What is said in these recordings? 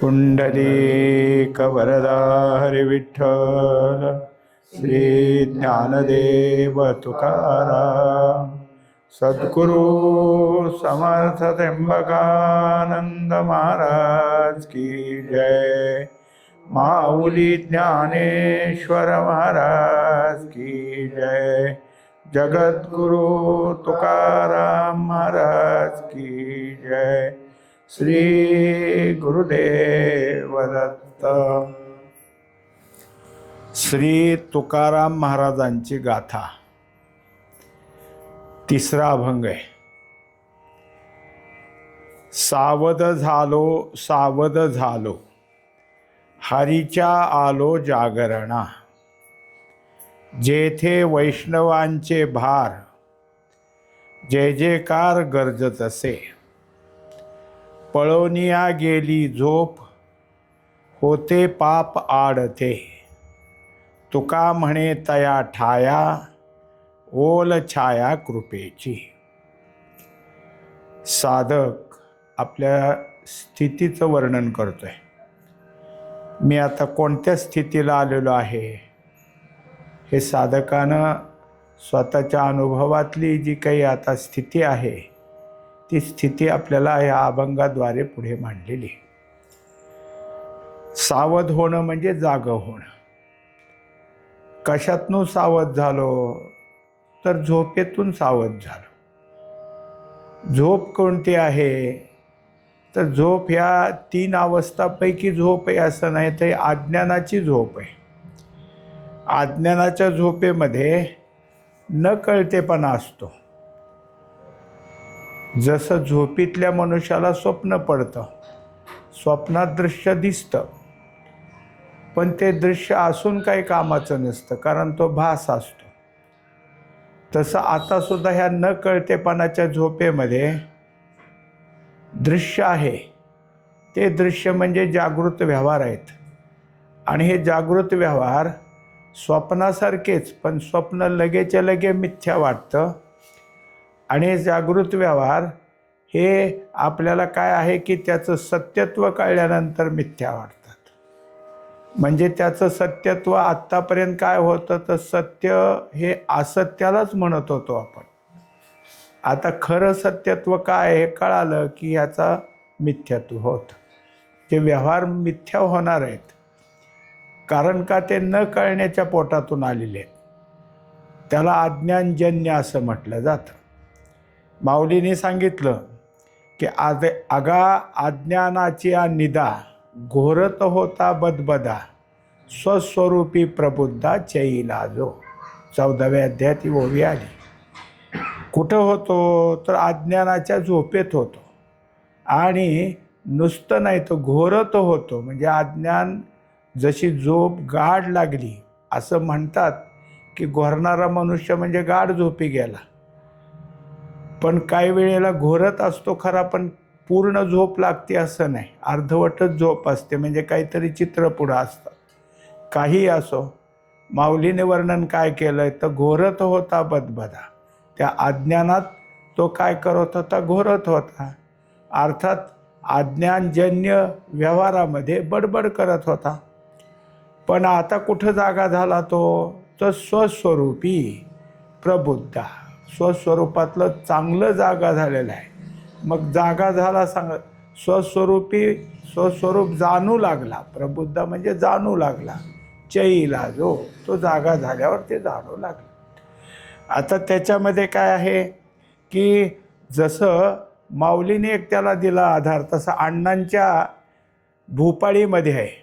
पुंडलीकवरदा हरिविठ्ठल श्री ज्ञानदेव तुकाराम सद्गुरु समर्थ त्र्यंबकानंद महाराज की जय। माऊली ज्ञानेश्वर महाराज की जय। जगद्गुरु तुकाराम महाराज की जय। श्री गुरुदेव दत्त। श्री तुकाराम महाराजांची गाथा तिसरा अभंग आहे। सावध झालो सावध झालो हरीच्या आलो जागरणा। जेथे वैष्णवांचे भार जय जयकार गरजत असे। पळवनिया गेली झोप होते पाप आडते। तुका म्हणे तया ठाया ओल छाया कृपेची। साधक आपल्या स्थितीचं वर्णन करतोय। मी आता कोणत्या स्थितीला आलेलो आहे हे साधकानं स्वतःच्या अनुभवातली जी काही आता स्थिती आहे ती स्थिती आपल्याला या अभंगाद्वारे पुढे मांडलेली। सावध होणं म्हणजे जागं होणं। कशातून सावध झालो तर झोपेतून सावध झालो। झोप कोणती आहे तर झोप ह्या 3 अवस्थापैकी झोप आहे असं नाही, तर अज्ञानाची झोप आहे। अज्ञानाच्या झोपेमध्ये न कळतेपणा असतो। जसं झोपीतल्या मनुष्याला स्वप्न पडतं, स्वप्नात दृश्य दिसतं, पण ते दृश्य असून काही कामाचं नसतं कारण तो भास असतो। तसं आता सुद्धा ह्या न कळतेपणाच्या झोपेमध्ये दृश्य आहे। ते दृश्य म्हणजे जागृत व्यवहार आहेत आणि हे जागृत व्यवहार स्वप्नासारखेच, पण स्वप्न लगेच्या लगे मिथ्या वाटतं आणि हे जागृत व्यवहार हे आपल्याला काय आहे की त्याचं सत्यत्व कळल्यानंतर मिथ्या वाटतात। म्हणजे त्याचं सत्यत्व आत्तापर्यंत काय होतं तर सत्य हे असत्यालाच म्हणत होतो आपण। आता खरं सत्यत्व काय हे कळालं की याचा मिथ्यात्व होतं। ते व्यवहार मिथ्या होणार आहेत कारण का ते न कळण्याच्या पोटातून आलेले आहेत। त्याला अज्ञानजन्य असं म्हटलं जातं। माऊलीने सांगितलं की अगा अज्ञानाची निदा घोरत होता बदबदा स्वस्वरूपी प्रबुद्धा चैला जो। 14व्या अध्यायात ही ओवी आली। कुठं होतो तर अज्ञानाच्या झोपेत होतो आणि नुसतं नाही तर घोरत होतो। म्हणजे अज्ञान जशी झोप गाढ लागली असं म्हणतात की घोरणारा मनुष्य म्हणजे गाढ झोपी गेला, पण काही वेळेला घोरत असतो खरा पण पूर्ण झोप लागते असं नाही, अर्धवटच झोप असते। म्हणजे काहीतरी चित्र पुढं असतं। काही असो, माऊलीने वर्णन काय केलंय तर घोरत होता बदबदा। त्या अज्ञानात तो काय करत होता घोरत होता, अर्थात अज्ञानजन्य व्यवहारामध्ये बडबड करत होता। पण आता कुठं जागा झाला तो तर स्वस्वरूपी प्रबुद्धा, स्वस्वरूपातलं चांगलं जागा झालेलं आहे। मग जागा झाला स्वस्वरूपी, स्वस्वरूप जाणू लागला। प्रबुद्ध म्हणजे जाणू लागला। चैला जो, तो जागा झाल्यावर ते जाणू लागला। आता त्याच्यामध्ये काय आहे की जसं माऊलीने एक त्याला दिला आधार तसा अण्णांच्या भूपाळीमध्ये आहे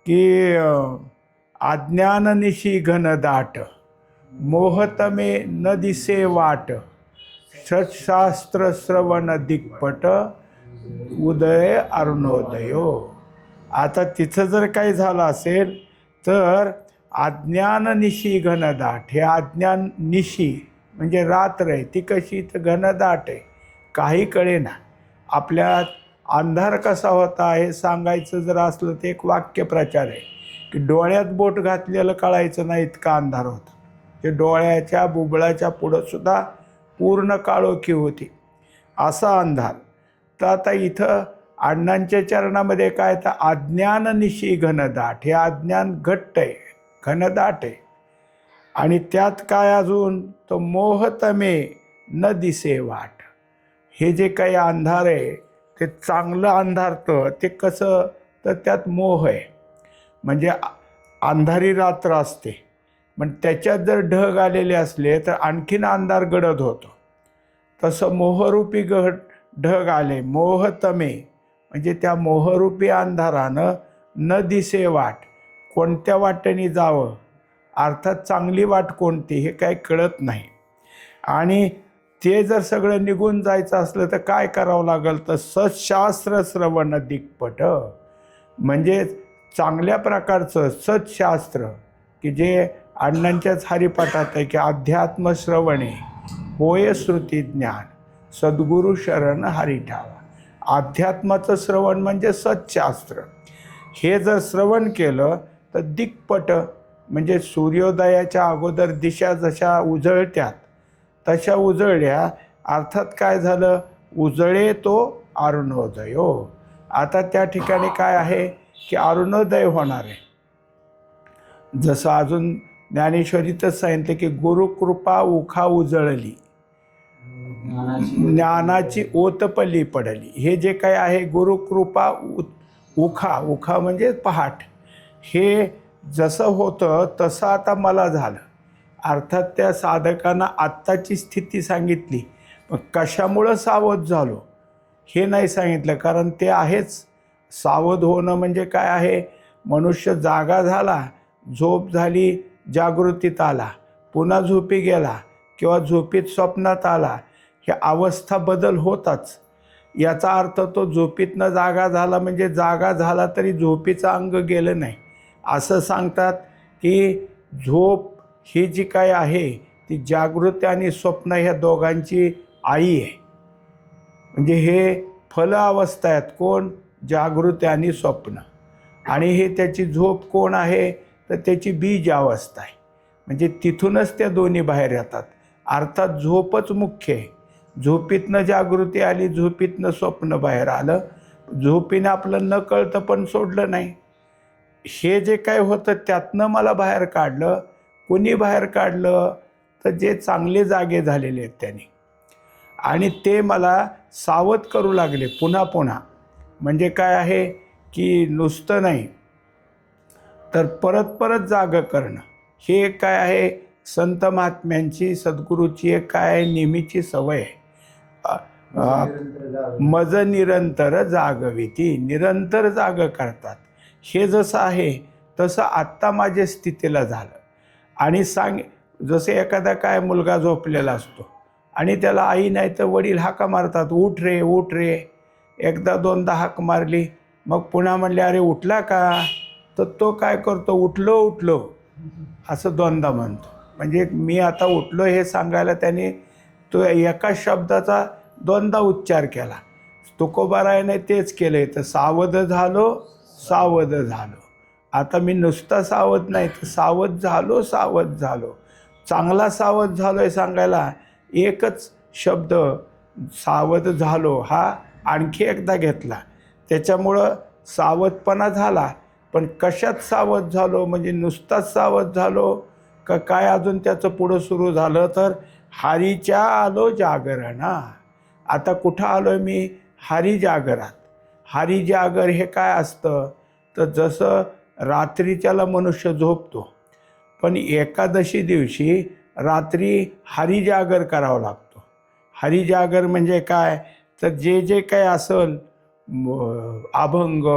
की अज्ञाननिशी घन दाट मोहतमे न दिसे वाट षट्शास्त्र श्रवण दिग्पट उदय अरुणोदयो। आता तिथं जर काही झालं असेल तर अज्ञाननिशी घनदाट, हे अज्ञान निशी म्हणजे रात्र आहे ती कशी तर घनदाट आहे, काही कळेना। आपल्यात अंधार कसा होता हे सांगायचं जर असलं तर एक वाक्यप्रचार आहे की डोळ्यात बोट घातलेलं कळायचं नाही इतका अंधार होता। ते डोळ्याच्या बुबळाच्या पुढं सुद्धा पूर्ण काळोखी होती असा अंधार। तर आता इथं अण्णांच्या चरणामध्ये काय तर अज्ञान निशी घनदाट, हे अज्ञान घट्ट आहे, घनदाट आहे. आणि त्यात काय अजून तो मोहतमे न दिसे वाट, हे जे काही अंधार आहे ते चांगलं अंधारतं ते कसं तर त्यात मोह आहे. म्हणजे अंधारी रात्र असते पण त्याच्यात जर ढग आलेले असले तर आणखीन अंधार गडद होतो. तसं मोहरूपी ढग आले, मोहतमे म्हणजे त्या मोहरूपी अंधारानं न दिसे वाट, कोणत्या वाटेने जावं अर्थात चांगली वाट कोणती हे काही कळत नाही. आणि ते जर सगळं निघून जायचं असलं तर काय करावं लागेल तर सत्शास्त्र श्रवण दिग्पट, म्हणजे चांगल्या प्रकारचं सत्शास्त्र की जे अण्णांच्याच हरिपाठात आहे की अध्यात्म श्रवणे होय श्रुती ज्ञान, सद्गुरु शरण हरी ठावा. अध्यात्माचं श्रवण म्हणजे सत्शास्त्र. हे जर श्रवण केलं तर दिग्पट म्हणजे सूर्योदयाच्या अगोदर दिशा जशा उजळत्यात तशा उजळल्या, अर्थात काय झालं उजळे तो अरुणोदय हो. आता त्या ठिकाणी काय आहे की अरुणोदय होणार आहे. जसं अजून ज्ञानेश्वरीतच सांगितलं की गुरुकृपा उखा उजळली, ज्ञानाची ओतपली पडली. हे जे काय आहे गुरुकृपा उखा, उखा म्हणजे पहाट, हे जसं होतं तसं आता मला झालं. अर्थात त्या साधकांना आत्ताची स्थिती सांगितली, पण कशामुळं सावध झालो हे नाही सांगितलं. कारण ते आहेच, सावध होणं म्हणजे काय आहे, मनुष्य जागा झाला, झोप झाली, जागृतीत आला, पुन्हा झोपी गेला किंवा झोपीत स्वप्नात आला, हे अवस्था बदल होताच. याचा अर्थ तो झोपीतनं जागा झाला म्हणजे जागा झाला तरी झोपीचं अंग गेलं नाही. असं सांगतात की झोप ही जी काय आहे ती जागृती आणि स्वप्न ह्या दोघांची आई आहे. म्हणजे हे फल अवस्था आहेत, कोण जागृती आणि स्वप्न. आणि हे त्याची झोप कोण आहे तर त्याची बीज अवस्था आहे. म्हणजे तिथूनच त्या दोन्ही बाहेर येतात. अर्थात झोपच मुख्य आहे. झोपीतनं जागृती आली, झोपीतनं स्वप्न बाहेर आलं, झोपीनं आपलं न कळतं पण सोडलं नाही. हे जे काय होतं त्यातनं मला बाहेर काढलं. कोणी बाहेर काढलं तर जे चांगले जागे झालेले आहेत त्यांनी, आणि ते मला सावध करू लागले पुन्हा पुन्हा. म्हणजे काय आहे की नुसतं नाही तर परत परत जागं करणं, हे एक काय आहे संत महात्म्यांची सद्गुरूची एक काय नेहमीची सवय आहे. मज निरंतर जागविती, निरंतर जाग करतात. हे जसं आहे तसं आत्ता माझ्या स्थितीला झालं. आणि जसे एखादा काय मुलगा झोपलेला असतो आणि त्याला आई नाही तर वडील हाका मारतात, उठ रे उठ रे. एकदा दोनदा हाक मारली, मग पुन्हा म्हणले अरे उठला का, तर तो काय करतो उठलो उठलो असं दोनदा म्हणतो. म्हणजे मी आता उठलो हे सांगायला त्याने तो एका शब्दाचा दोनदा उच्चार केला. तुकोबारायाने तेच केलं, तर सावध झालो सावध झालो. आता मी नुसता सावध नाही तर सावध झालो सावध झालो, चांगला सावध झालो आहे सांगायला एकच शब्द सावध झालो हा आणखी एकदा घेतला. त्याच्यामुळं सावधपणा झाला. पण कशात सावध झालो म्हणजे नुसताच सावध झालो का काय अजून त्याचं पुढं सुरू झालं तर हरीच्या आलो जागरणा. आता कुठं आलो आहे मी, हरी जागरात. हरी जागर हे काय असतं तर जसं रात्रीच्याला मनुष्य झोपतो पण एकादशी दिवशी रात्री हरी जागर करावा लागतो. हरी जागर म्हणजे काय तर जे जे काय असेल अभंग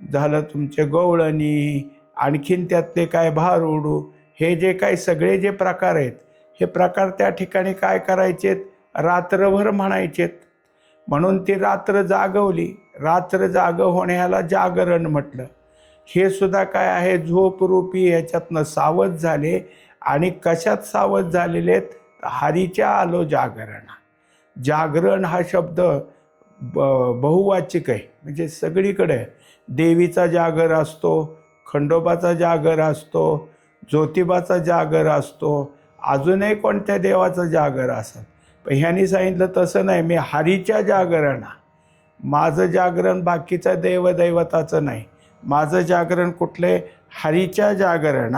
झालं, तुमचे गवळणी, आणखीन त्यातले काय भारुड, हे जे काही सगळे जे प्रकार आहेत हे प्रकार त्या ठिकाणी काय करायचेत रात्रभर म्हणायचेत. म्हणून ती रात्र जागवली. रात्र जाग होण्याला जागरण म्हटलं. हे सुद्धा काय आहे झोपरूपी ह्याच्यातनं सावध झाले. आणि कशात सावध झालेले आहेत, हरीच्या आलो जागरणा. जागरण हा शब्द बहुवाचिक आहे, म्हणजे सगळीकडे देवीचा जागर असतो, खंडोबाचा जागर असतो, ज्योतिबाचा जागर असतो, अजूनही कोणत्या देवाचा जागर असेल. पण ह्यांनी सांगितलं तसं नाही, मी हरीच्या जागरणा. माझं जागरण बाकीचं देवदैवताचं नाही, माझं जागरण कुठले हरीच्या जागरण.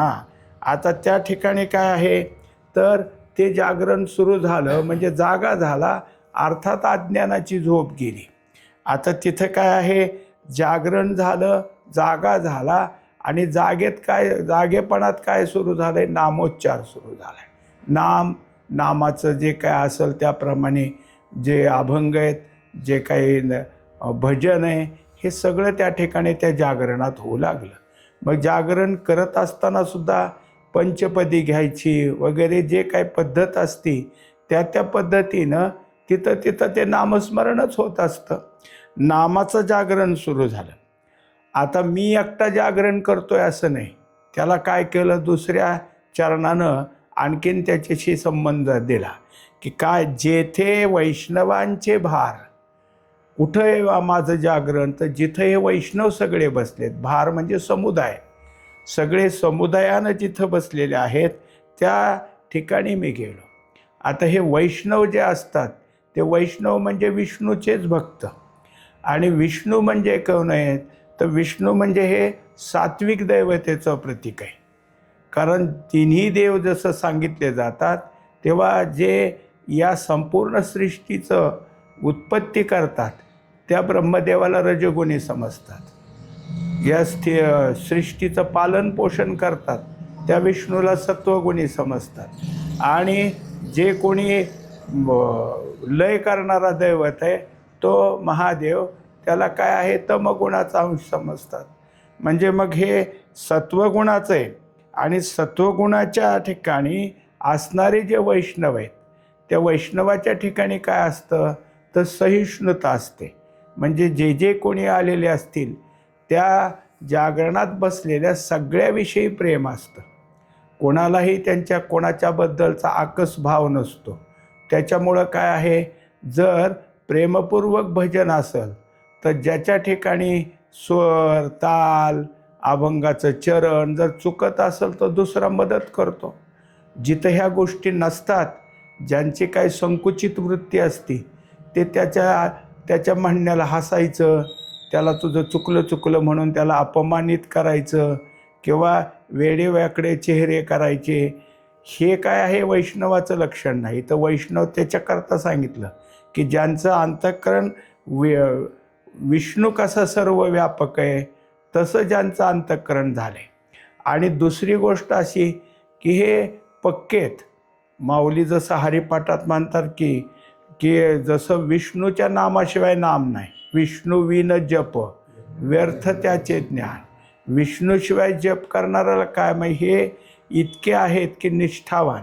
आता त्या ठिकाणी काय आहे तर ते जागरण सुरू झालं म्हणजे जागा झाला, अर्थात अज्ञानाची झोप गेली. आता तिथं काय आहे, जागरण झालं, जागा झाला, आणि जागेपणात काय सुरू झालं आहे, नामोच्चार सुरू झाला आहे. नामाचं जे काय असेल त्याप्रमाणे जे अभंग आहेत, जे काही भजन आहे, हे सगळं त्या ठिकाणी त्या जागरणात होऊ लागलं. मग जागरण करत असताना सुद्धा पंचपदी घ्यायची वगैरे जे काही पद्धत असती त्या पद्धतीनं तिथं ते नामस्मरणच होत असतं. नामाचं जागरण सुरू झालं. आता मी एकटा जागरण करतोय असं नाही, त्याला काय केलं, दुसऱ्या चरणानं आणखीन त्याच्याशी संबंध दिला की काय, जेथे वैष्णवांचे भार, कुठं आहे माझं जागरण, तर जिथं हे वैष्णव सगळे बसलेत, भार म्हणजे समुदाय, सगळे समुदायानं जिथं बसलेले आहेत त्या ठिकाणी मी गेलो. आता हे वैष्णव जे असतात ते वैष्णव म्हणजे विष्णूचेच भक्त. आणि विष्णू म्हणजे कोण आहेत, तर विष्णू म्हणजे हे सात्विक दैवतेचं प्रतीक आहे. कारण तिन्ही देव जसं सांगितले जातात तेव्हा जे या संपूर्ण सृष्टीचं उत्पत्ती करतात त्या ब्रह्मदेवाला रजोगुणी समजतात, या सृष्टीचं पालन पोषण करतात त्या विष्णूला सत्वगुणी समजतात, आणि जे कोणी लय करणारा दैवत आहे तो महादेव, त्याला काय आहे, तमगुणाचा अंश समजतात. म्हणजे मग हे सत्वगुणाचं आहे. आणि सत्वगुणाच्या ठिकाणी असणारे जे वैष्णव आहेत त्या वैष्णवाच्या ठिकाणी काय असतं तर सहिष्णुता असते. म्हणजे जे कोणी आलेले असतील त्या जागरणात बसलेल्या सगळ्याविषयी प्रेम असतं. कोणालाही कोणाच्याबद्दलचा आकस भाव नसतो. त्याच्यामुळं काय आहे, जर प्रेमपूर्वक भजन असेल तर ज्याच्या ठिकाणी स्वर, ताल, अभंगाचं चरण जर चुकत असेल तर दुसरा मदत करतो. जिथं ह्या गोष्टी नसतात, ज्यांची काही संकुचित वृत्ती असते ते त्याच्या म्हणण्याला हसायचं, त्याला तुझं चुकलं म्हणून त्याला अपमानित करायचं किंवा वेडेवाकडे चेहरे करायचे, हे काय आहे वैष्णवाचं लक्षण नाही. तर वैष्णव त्याच्याकरता सांगितलं की ज्यांचं अंतःकरण विष्णू कसा सर्व व्यापक आहे तसं ज्यांचं अंतःकरण झालं आहे. आणि दुसरी गोष्ट अशी की हे पक्केत माऊली जसं हरिपाठात म्हणतात की जसं विष्णूच्या नामाशिवाय नाम नाही, विष्णू विन जप व्यर्थ त्याचे ज्ञान. विष्णूशिवाय जप करणाऱ्याला काय मग हे इतके आहेत की निष्ठावान,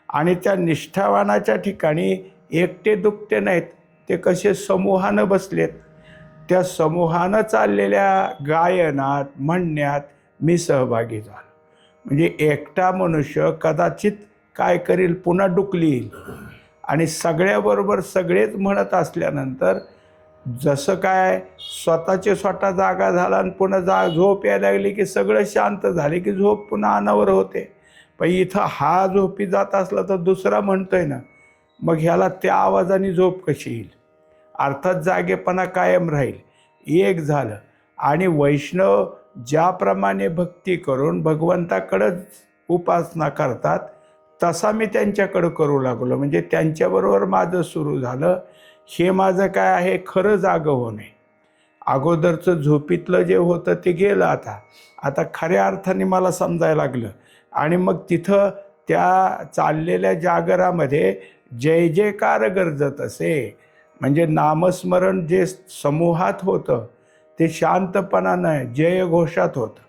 आणि त्या निष्ठावानाच्या ठिकाणी एकटे दुकटे नाहीत, ते कसे समूहानं बसलेत. त्या समूहानं चाललेल्या गायनात म्हणण्यात मी सहभागी झालो. म्हणजे एकटा मनुष्य कदाचित काय करील, पुन्हा डुकली येईल. आणि सगळ्याबरोबर सगळेच म्हणत असल्यानंतर जसं काय स्वतः जागा झाला आणि पुन्हा झोप यायला लागली की सगळं शांत झाले की झोप पुन्हा अनावर होते. पण इथं हा झोपी जात असला तर दुसरा म्हणतोय ना, मग ह्याला त्या आवाजाने झोप कशी येईल. अर्थात जागेपणा कायम राहील. एक झालं. आणि वैष्णव ज्याप्रमाणे भक्ती करून भगवंताकडंच उपासना करतात तसा मी त्यांच्याकडं करू लागलो. म्हणजे त्यांच्याबरोबर माझं सुरू झालं. हे माझं काय आहे, खरं जागं होणे. अगोदरचं झोपीतलं जे होतं ते गेलं, आता खऱ्या अर्थाने मला समजायला लागलं. आणि मग तिथं त्या चाललेल्या जागरामध्ये जय जयकार गरजत असे. म्हणजे नामस्मरण जे समूहात होतं ते शांतपणानं जयघोषात होतं.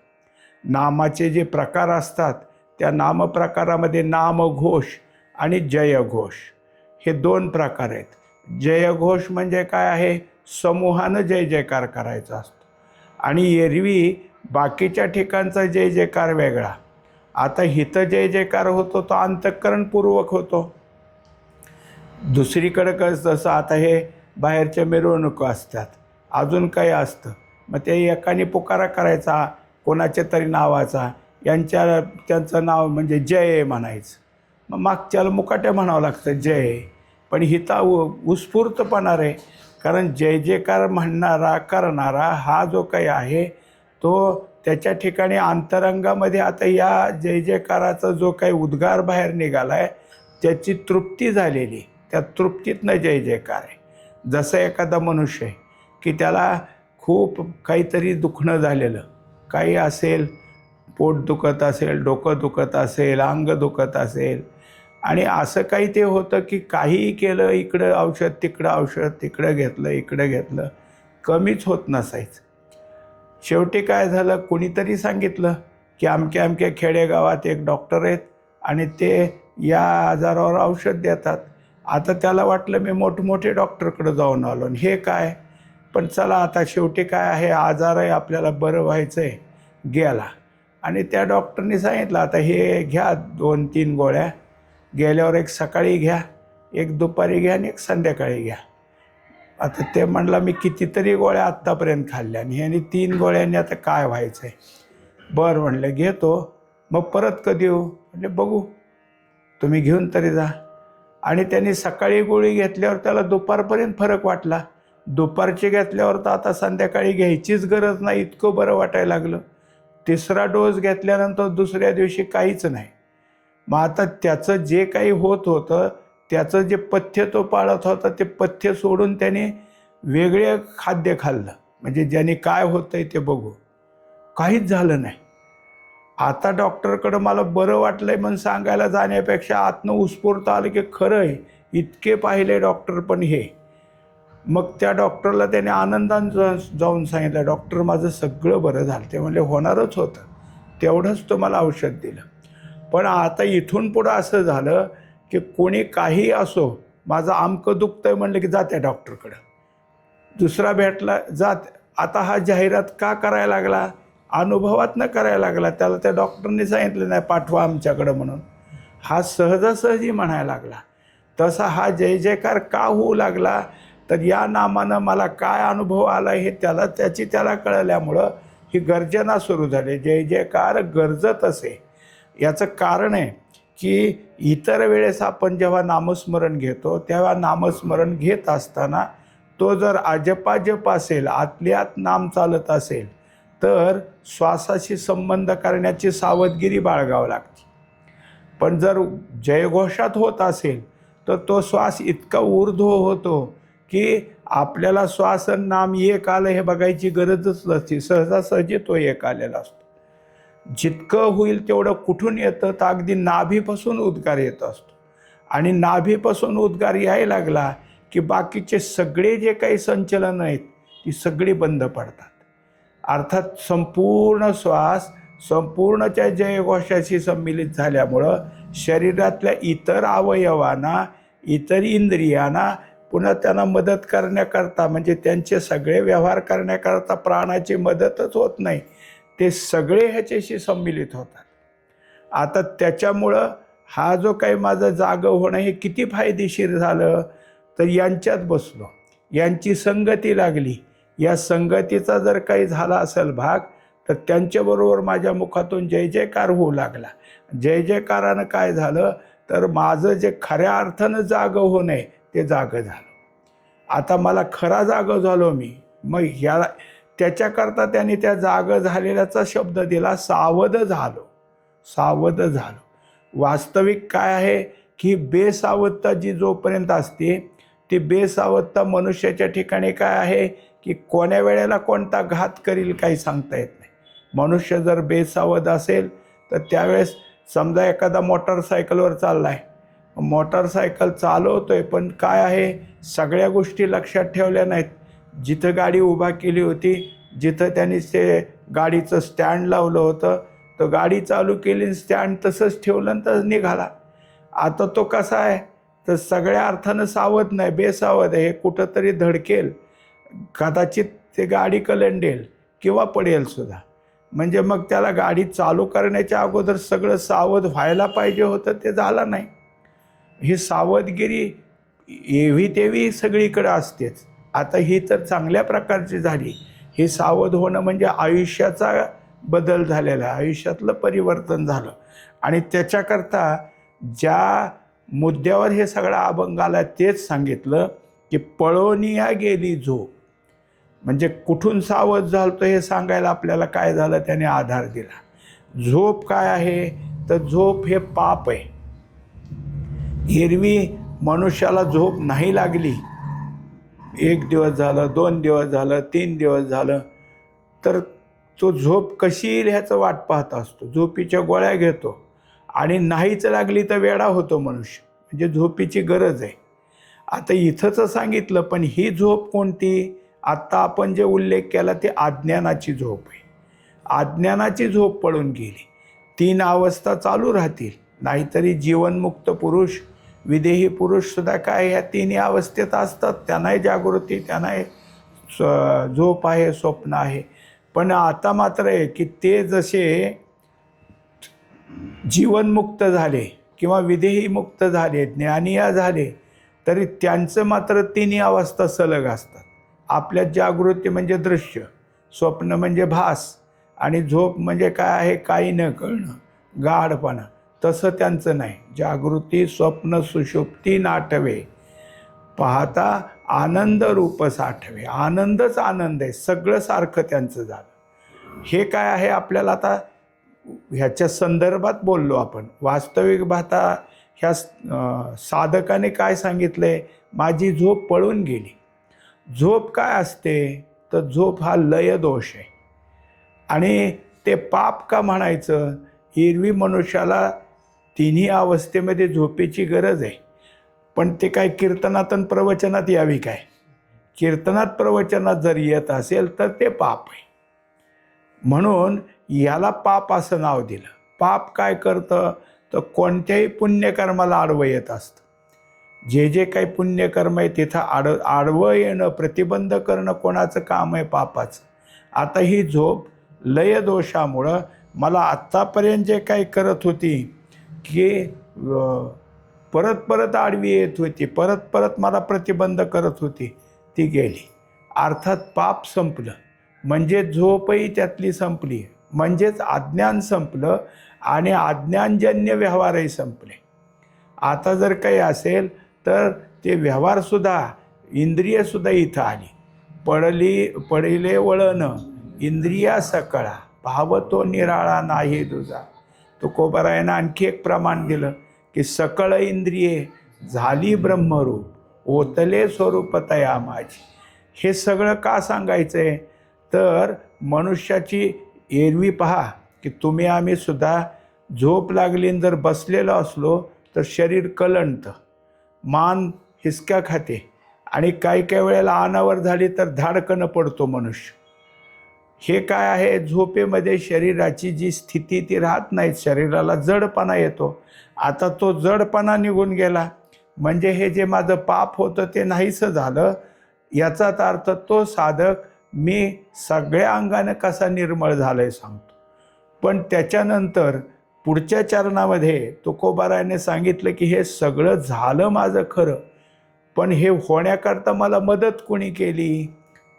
नामाचे जे प्रकार असतात त्या नामप्रकारामध्ये नामघोष आणि जयघोष हे दोन प्रकार आहेत. जयघोष म्हणजे काय आहे, समूहानं जय जयकार करायचा असतो. आणि एरवी बाकीच्या ठिकाणचा जय जयकार वेगळा. आता हिथं जय जयकार होतो तो अंतःकरणपूर्वक होतो. दुसरीकडं कसं, जसं आता हे बाहेरच्या मिरवणुका असतात, अजून काही असतं, मग ते एकाने पुकारा करायचा कोणाच्या तरी नावाचा, त्यांचं नाव म्हणजे जय म्हणायचं. मग मागच्याला मुकाट्या म्हणावं लागतं जय. पण हिता उत्स्फूर्तपणा रे, कारण जय जयकार म्हणणारा करणारा हा जो काही आहे तो त्याच्या ठिकाणी अंतरंगामध्ये आता या जय जयकाराचा जो काही उद्गार बाहेर निघाला आहे त्याची तृप्ती झालेली, त्या तृप्तीतनं जय जयकार आहे. जसं एखादा मनुष्य आहे की त्याला खूप काहीतरी दुखणं झालेलं काही असेल, पोट दुखत असेल, डोकं दुखत असेल, अंग दुखत असेल आणि असं काही ते होतं की काहीही केलं, इकडं औषध तिकडं औषध, तिकडं घेतलं इकडं घेतलं, कमीच होत नसायचं. शेवटी काय झालं, कुणीतरी सांगितलं की अमक्या अमक्या खेडेगावात एक डॉक्टर आहेत आणि ते या आजारावर औषध देतात. आता त्याला वाटलं मी मोठमोठे डॉक्टरकडे जाऊन आलो आणि हे काय, पण चला आता शेवटी काय आहे, आजार आहे, आपल्याला बरं व्हायचं आहे. गेला आणि त्या डॉक्टरने सांगितलं आता हे घ्या 2-3 गोळ्या, गेल्यावर एक सकाळी घ्या, एक दुपारी घ्या आणि एक संध्याकाळी घ्या. आता ते म्हणला मी कितीतरी गोळ्या आत्तापर्यंत खाल्ल्या आणि ह्याने 3 गोळ्यांनी आता काय व्हायचं आहे. बरं म्हणलं घेतो, मग परत कधी येऊ, म्हणजे बघू, तुम्ही घेऊन तरी जा. आणि त्यांनी सकाळी गोळी घेतल्यावर त्याला दुपारपर्यंत फरक वाटला, दुपारची घेतल्यावर तर आता संध्याकाळी घ्यायचीच गरज नाही, इतकं बरं वाटायला लागलं. 3रा डोस घेतल्यानंतर दुसऱ्या दिवशी काहीच नाही. मग आता त्याचं जे काही होत होतं त्याचं जे पथ्य तो पाळत होता ते पथ्य सोडून त्याने वेगळे खाद्य खाल्लं, म्हणजे ज्याने काय होतंय ते बघू, काहीच झालं नाही. आता डॉक्टरकडं मला बरं वाटलंय म्हणून सांगायला जाण्यापेक्षा आतनं उत्स्फूर्त आलं की खरं आहे, इतके पाहिले डॉक्टर पण हे. मग त्या डॉक्टरला त्याने आनंदानं जाऊन सांगितलं डॉक्टर माझं सगळं बरं झालं. ते म्हणले होणारच होतं, तेवढंच तुम्हाला औषध दिलं. पण आता इथून पुढं असं झालं की कोणी काही असो, माझं आमकं दुखतंय म्हणलं की जात्या डॉक्टरकडं, दुसरा भेटला जात. आता हा जाहिरात का करायला लागला, अनुभवातनं करायला लागला. त्याला त्या डॉक्टरने सांगितलं नाही पाठवा आमच्याकडं म्हणून, हा सहजासहजी म्हणायला लागला. तसा हा जय जयकार का होऊ लागला, तर या नामानं मला काय अनुभव आला हे त्याला कळल्यामुळं ही गर्जना सुरू झाली. जय जयकार गरजत असे. याचं कारण आहे की इतर वेळेस आपण जेव्हा नामस्मरण घेतो तेव्हा नामस्मरण घेत असताना तो जर अजपाजप असेल, आतल्यात नाम चालत असेल, तर श्वासाशी संबंध करण्याची सावधगिरी बाळगावी लागते. पण जर जयघोषात होत असेल तर तो श्वास इतका ऊर्ध्व होतो की आपल्याला श्वास नाम एक आलं हे बघायची गरजच नसते, सहजासहजी तो एक आलेला असतो. जितकं होईल तेवढं कुठून येतं तर अगदी नाभीपासून उद्गार येत असतो आणि नाभीपासून उद्गार यायला लागला की बाकीचे सगळे जे काही संचलन आहेत ती सगळी बंद पडतात. अर्थात संपूर्ण श्वास संपूर्णच्या जयघोषाशी सम्मिलित झाल्यामुळं शरीरातल्या इतर अवयवांना, इतर इंद्रियांना पुन्हा त्यांना मदत करण्याकरता, म्हणजे त्यांचे सगळे व्यवहार करण्याकरता प्राणाची मदतच होत नाही, ते सगळे ह्याच्याशी सम्मिलित होतात. आता त्याच्यामुळं हा जो काही माझं जागं होणं हे किती फायदेशीर झालं, तर यांच्यात बसलो, यांची संगती लागली. या संगतीचा जर काही झाला असेल भाग तर त्यांच्याबरोबर माझ्या मुखातून जय जयकार होऊ लागला. जय जयकारानं काय झालं तर माझं जे खऱ्या अर्थानं जागं होणं आहे ते जागं झालं. आता मला खरा जागं झालो मी. मग ह्याला त्याच्याकरता त्यांनी त्या जागं झालेल्याचा शब्द दिला सावध झालो. सावध झालो. वास्तविक काय आहे की बेसावधता जी जोपर्यंत असते ती बेसावधता मनुष्याच्या ठिकाणी काय आहे की कोण्या वेळेला कोणता घात करील काही सांगता येत नाही. मनुष्य जर बेसावध असेल तर त्यावेळेस समजा एखादा मोटरसायकलवर चालला आहे, मोटरसायकल चालवतोय पण काय आहे सगळ्या गोष्टी लक्षात ठेवल्या नाहीत. जिथं गाडी उभा केली होती, जिथं त्यांनी ते गाडीचं स्टँड लावलं होतं, तो गाडी चालू केली, स्टँड तसंच ठेवलं तर निघाला. आता तो कसा आहे तर सगळ्या अर्थानं सावध नाही, बेसावध आहे. हे कुठंतरी धडकेल, कदाचित ते गाडी कलंडेल किंवा पडेल सुद्धा. म्हणजे मग त्याला गाडी चालू करण्याच्या अगोदर सगळं सावध व्हायला पाहिजे होतं, ते झालं नाही. ही सावधगिरी एव्ही तेव्ही सगळीकडे असतेच. आता ही तर चांगल्या प्रकारची झाली. हे सावध होणं म्हणजे आयुष्याचा बदल झालेला आहे, आयुष्यातलं परिवर्तन झालं. आणि त्याच्याकरता ज्या मुद्द्यावर हे सगळं अभंग आला तेच सांगितलं की पळोनिया गेली झोप. म्हणजे कुठून सावध झालतो हे सांगायला आपल्याला काय झालं, त्याने आधार दिला. झोप काय आहे, तर झोप हे पाप आहे. एरवी मनुष्याला झोप नाही लागली, 1 दिवस झालं, 2 दिवस झालं, 3 दिवस झालं, तर तो झोप कशी येईल ह्याचं वाट पाहत असतो. झोपीच्या गोळ्या घेतो आणि नाहीच लागली तर वेडा होतो मनुष्य. म्हणजे झोपीची गरज आहे. आता इथंच सांगितलं, पण ही झोप कोणती? आत्ता आपण जे उल्लेख केला ते अज्ञानाची झोप आहे. अज्ञानाची झोप पडून गेली. 3 अवस्था चालू राहतील. नाहीतरी जीवनमुक्त पुरुष, विदेही पुरुषसुद्धा काय ह्या 3 अवस्थेत असतात. त्यांनाही जागृती, त्यांनाही झोप आहे, स्वप्न आहे. पण आता मात्र आहे की ते जसे जीवनमुक्त झाले किंवा विदेही मुक्त झाले, ज्ञानीय झाले, तरी त्यांचं मात्र 3 अवस्था सलग असतात. आपल्या जागृती म्हणजे दृश्य, स्वप्न म्हणजे भास, आणि झोप म्हणजे काय आहे, काही न कळणं, गाढपणा. तसं त्यांचं नाही. जागृती, स्वप्न, सुषुप्ती नाठवे, पाहता आनंद रूप साठवे. आनंदच आनंद आहे, सगळं सारखं त्यांचं झालं. हे काय आहे आपल्याला आता ह्याच्या संदर्भात बोललो आपण. वास्तविक पाहता ह्या साधकाने काय सांगितलंय, माझी झोप पळून गेली. झोप काय असते, तर झोप हा लय दोष आहे. आणि ते पाप का म्हणायचं? एरवी मनुष्याला 3 अवस्थेमध्ये झोपेची गरज आहे. पण ते काय कीर्तनात आणि प्रवचनात यावी काय? कीर्तनात प्रवचनात जर येत असेल तर ते पाप आहे. म्हणून याला पाप असं नाव दिलं. पाप काय करतं, तर कोणत्याही पुण्यकर्माला आडवं येत असतं. जे जे काही पुण्यकर्म आहे तिथं आडवं येणं, प्रतिबंध करणं कोणाचं काम आहे? पापाचं. आता ही झोप लय दोषामुळं मला आत्तापर्यंत जे काही करत होती की परत परत आडवी येत होती, परत परत मला प्रतिबंध करत होती, ती गेली. अर्थात पाप संपलं, म्हणजे झोपही त्यातली संपली, म्हणजेच अज्ञान संपलं आणि अज्ञानजन्य व्यवहारही संपले. आता जर काही असेल तर ते व्यवहारसुद्धा, इंद्रियसुद्धा इथं आली. पडिले वळण इंद्रिया सकळा, भावतो निराळा नाही तुझा. तुकोबारायानं आणखी एक प्रमाण दिलं की सकळ इंद्रिये झाली ब्रह्मरूप, ओतले स्वरूप तया माझी. हे सगळं का सांगायचं आहे, तर मनुष्याची एरवी पहा की तुम्ही आम्ही सुद्धा झोप लागली जर बसलेलो असलो तर शरीर कलंडतं, मान हिसक्या खाते, आणि काही काही वेळेला अनावर झाली तर धाडकन पडतो मनुष्य. हे काय आहे, झोपेमध्ये शरीराची जी स्थिती ती राहत नाही, शरीराला जडपणा येतो. आता तो जडपणा निघून गेला म्हणजे हे जे माझं पाप होतं ते नाहीसं झालं. याचाच अर्थ तो साधक मी सगळ्या अंगाने कसा निर्मळ झालाय सांगतो. पण त्याच्यानंतर पुढच्या चरणामध्ये तुकोबारायाने सांगितलं की हे सगळं झालं माझं खरं, पण हे होण्याकरता मला मदत कोणी केली?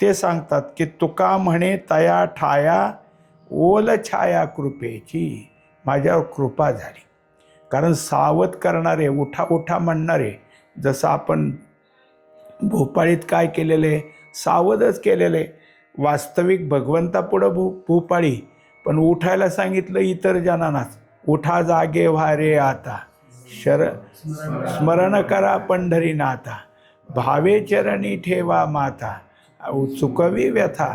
ते सांगतात की तुका म्हणे तया ठाया ओल छाया कृपेची, माझ्यावर कृपा झाली. कारण सावध करणारे, उठा उठा म्हणणारे, जसं आपण भोपाळीत काय केलेले, सावधच केलेले. वास्तविक भगवंतापुढं भूपाळी, पण उठायला सांगितलं इतर जणांनाच. उठा जागे व्हारे आता, स्मरण करा पंढरीनाथा, भावे चरणी ठेवा माता, चुकवी व्यथा.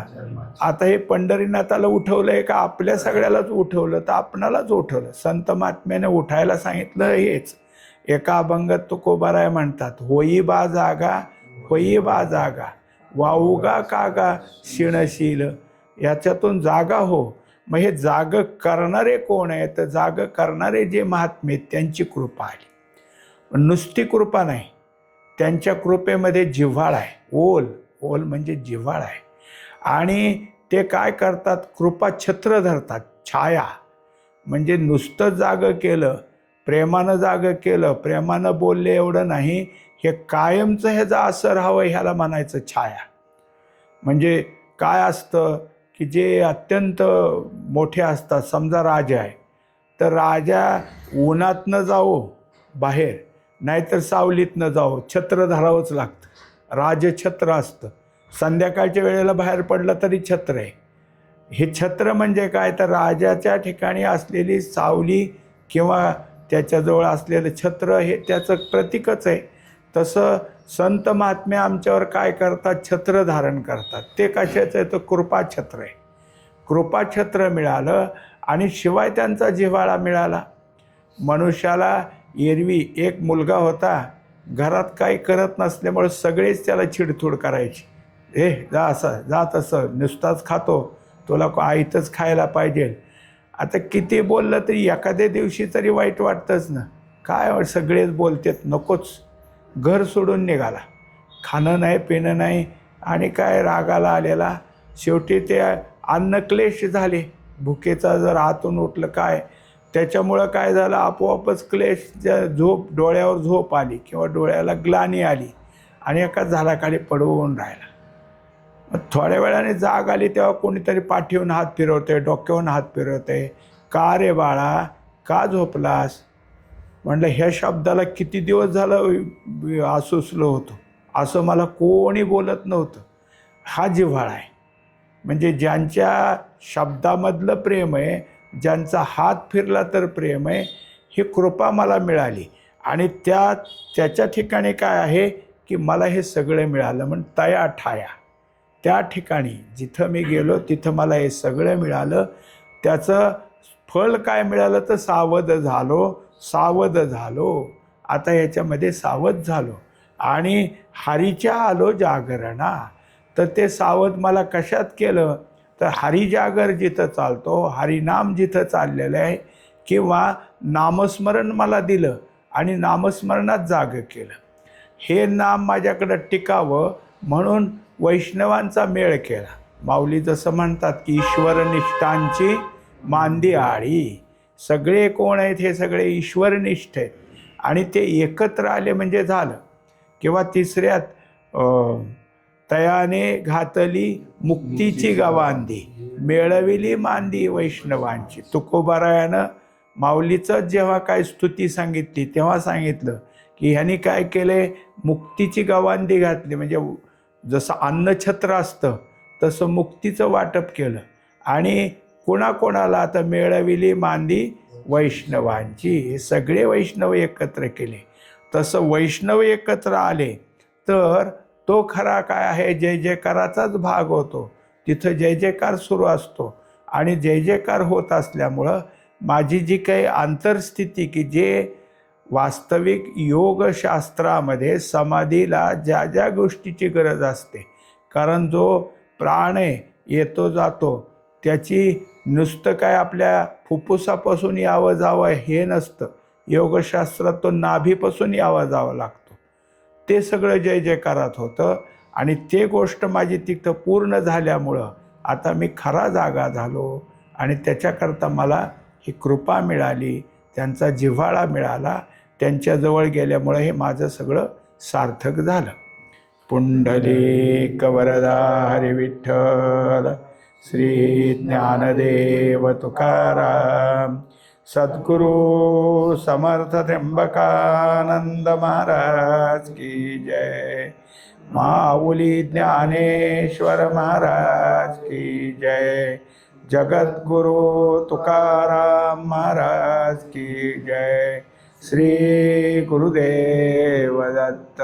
आता हे पंढरीनाथाला उठवलंय का आपल्या सगळ्यालाच उठवलं, तर आपणालाच उठवलं. संत महात्म्याने उठायला सांगितलं हेच. एका अभंगात तुकोबाराय म्हणतात, होई बा जागा, होई बा जागा, वाऊगा कागा शिणशील. याच्यातून जागा हो. मग हे जाग करणारे कोण आहे, तर जाग करणारे जे महात्मे त्यांची कृपा आली. नुसती कृपा नाही, त्यांच्या कृपेमध्ये जिव्हाळ आहे. ओल म्हणजे जिव्हाळ आहे. आणि ते काय करतात, कृपा छत्र धरतात. छाया म्हणजे नुसतं जाग केलं, प्रेमानं जाग केलं, प्रेमानं बोलले एवढं नाही, हे कायमचं ह्याचा असर हवं ह्याला म्हणायचं छाया. म्हणजे काय असतं की जे अत्यंत मोठे असतात, समजा राजा आहे, तर राजा उन्हात न जावो बाहेर, नाहीतर सावलीत न जावो, छत्र धरावंच लागतं. राजछत्र असतं. संध्याकाळच्या वेळेला बाहेर पडलं तरी छत्र आहे. हे छत्र म्हणजे काय, तर राजाच्या ठिकाणी असलेली सावली किंवा त्याच्याजवळ असलेलं छत्र हे त्याचं प्रतीकच आहे. तसं संत महात्मे आमच्यावर काय करतात, छत्र धारण करतात. ते कशाचं आहे, तर कृपाछत्र आहे. कृपाछत्र मिळालं आणि शिवाय त्यांचा जिव्हाळा मिळाला. मनुष्याला एरवी एक मुलगा होता, घरात काही करत नसल्यामुळे सगळेच त्याला चिडथूड करायची. जा असं, जा तसं, नुसताच खातो, तुला आयतच खायला पाहिजे. आता किती बोललं तरी एखाद्या दिवशी तरी वाईट वाटतंच ना. काय सगळेच बोलतेत, नकोच. घर सोडून निघाला, खाणं नाही पिणं नाही आणि काय रागाला आलेला. शेवटी ते अन्नक्लेश झाले. भुकेचा जर हातून उठलं काय, त्याच्यामुळं काय झालं, आपोआपच क्लेश, झोप, डोळ्यावर झोप आली किंवा डोळ्याला ग्लानी आली आणि एका झाडाखाली पडवून राहिला. मग थोड्या वेळाने जाग आली तेव्हा कोणीतरी पाठीवून हात फिरवते, डोक्यावरून हात फिरवते. का रे बाळा, का झोपलास? म्हणलं ह्या शब्दाला किती दिवस झालं आसुसलो होतो, असं मला कोणी बोलत नव्हतं. हा जिव्हाळा आहे. म्हणजे ज्यांच्या शब्दामधलं प्रेम आहे, ज्यांचा हात फिरला तर प्रेम आहे, ही कृपा मला मिळाली. आणि त्याच्या ठिकाणी काय आहे की मला हे सगळं मिळालं. म्हणून तया ठाया, त्या ठिकाणी जिथं मी गेलो तिथं मला हे सगळं मिळालं. त्याचं फळ काय मिळालं, तर सावध झालो, सावध झालो. आता याच्यामध्ये सावध झालो आणि हरीच्या आलो जागरणा. तर ते सावध मला कशात केलं, तर हरिजागर जिथं चालतो, हरिनाम जिथं चाललेलं आहे किंवा नामस्मरण मला दिलं आणि नामस्मरणात जाग केलं. हे नाम माझ्याकडं टिकावं म्हणून वैष्णवांचा मेळ केला. माऊली जसं म्हणतात की ईश्वरनिष्ठांची मांदी आळी. सगळे कोण आहेत, हे सगळे ईश्वरनिष्ठ आहेत आणि ते एकत्र आले म्हणजे झालं. किंवा तिसऱ्यात तयाने घातली मुक्तीची गवांदी, मिळविली मांदी वैष्णवांची. तुकोबारायानं माऊलीचं जेव्हा काय स्तुती सांगितली तेव्हा सांगितलं की ह्यांनी काय केले, मुक्तीची गवांदी घातली. म्हणजे जसं अन्नछत्र असतं तसं मुक्तीचं वाटप केलं आणि कोणाकोणाला, आता मिळविली मांदी वैष्णवांची. हे सगळे वैष्णव एकत्र केले. तसं वैष्णव एकत्र आले तर तो खरा काय आहे, जय जयकाराचाच भाग होतो. तिथं जय जयकार सुरू असतो आणि जय जयकार होत असल्यामुळं माझी जी काही अंतर्स्थिती, की जे वास्तविक योगशास्त्रामध्ये समाधीला ज्या ज्या गोष्टीची गरज असते, कारण जो प्राण आहे येतो जातो, त्याची नुसतं काय आपल्या फुफ्फुसापासून यावं जावं हे नसतं. योगशास्त्रात तो नाभीपासून यावं जावं लागतो. ते सगळं जय जयकारात होतं आणि ते गोष्ट माझी तिथं पूर्ण झाल्यामुळं आता मी खरा जागा झालो आणि त्याच्याकरता मला ही कृपा मिळाली, त्यांचा जिव्हाळा मिळाला. त्यांच्याजवळ गेल्यामुळं हे माझं सगळं सार्थक झालं. पुंडलिक वरदा हरी विठ्ठल, श्री ज्ञानदेव तुकाराम, सद्गुरु समर्थ त्र्यंबकानंद महाराज की जय. माऊली ज्ञानेश्वर महाराज की जय. जगद्गुरु तुकाराम महाराज की जय. श्री गुरुदेव दत्त.